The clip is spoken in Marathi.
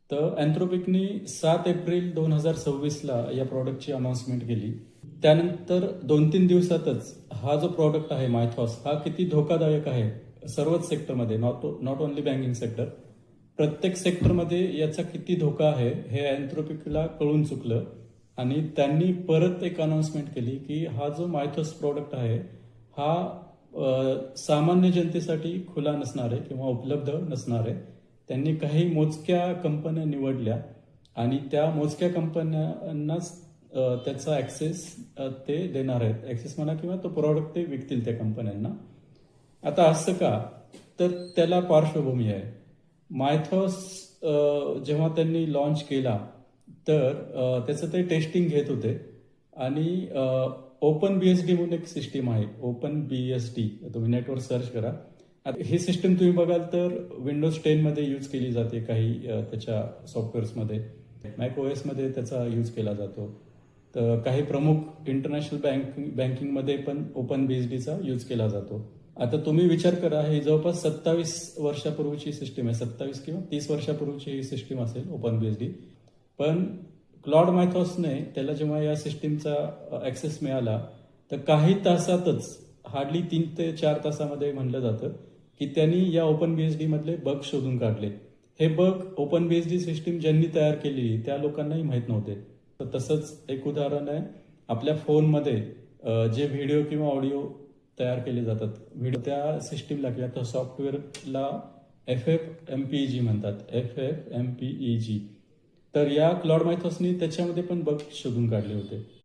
तर अँथ्रोपिकनी 7 एप्रिल 2026ला या प्रॉडक्टची अनाउन्समेंट केली. त्यानंतर 2-3 दिवसातच हा जो प्रॉडक्ट आहे मायथॉस हा किती धोकादायक आहे सर्वच सेक्टरमध्ये, नॉट ओन्ली बँकिंग सेक्टर, प्रत्येक सेक्टरमध्ये याचा किती धोका आहे हे अँथ्रोपिकला कळून चुकलं आणि त्यांनी परत एक अनाउन्समेंट केली की हा जो मायथॉस प्रॉडक्ट आहे हा सामान्य जनतेसाठी खुला नसणार आहे किंवा उपलब्ध नसणार आहे. त्यांनी काही मोजक्या कंपन्या निवडल्या आणि त्या मोजक्या कंपन्यांनाच त्याचा ऍक्सेस ते देणार आहेत. ऍक्सेस म्हणा किंवा तो प्रॉडक्ट ते विकतील त्या कंपन्यांना. आता असं का, तर त्याला पार्श्वभूमी आहे. मायथॉस जेव्हा त्यांनी लॉन्च केला तर त्याचं ते टेस्टिंग घेत होते आणि ओपन बीएसडी म्हणून एक सिस्टीम आहे, ओपन बीएसडी, तुम्ही नेटवर सर्च करा. आता ही सिस्टीम तुम्ही बघाल तर विंडोज 10 मध्ये यूज केली जाते काही त्याच्या सॉफ्टवेअर्समध्ये, मॅक ओएस मध्ये त्याचा यूज केला जातो. तर काही प्रमुख इंटरनॅशनल बँकिंगमध्ये पण ओपन बीएसडीचा यूज केला जातो. आता तुम्ही विचार करा, ही जवळपास 27 वर्षापूर्वीची सिस्टीम आहे, 27 किंवा 30 वर्षापूर्वीची ही सिस्टीम असेल ओपन बीएसडी. पण क्लॉड मायथॉसने त्याला जेव्हा या सिस्टीमचा ऍक्सेस मिळाला तर काही तासातच, हार्डली 3 ते 4 तासामध्ये म्हणलं जातं की त्यांनी या ओपन बीएसडी मधले बग शोधून काढले. हे बग ओपन बीएसडी सिस्टीम ज्यांनी तयार केली त्या लोकांनाही माहीत नव्हते. तर तसंच एक उदाहरण आहे, आपल्या फोनमध्ये जे व्हिडिओ किंवा ऑडिओ तयार केले जातात, व्हिडिओ त्या सिस्टीमला किंवा त्या सॉफ्टवेअरला FFmpeg म्हणतात, FFmpeg. तर या क्लॉड मायथॉसनी त्याच्यामध्ये पण बग शोधून काढले होते.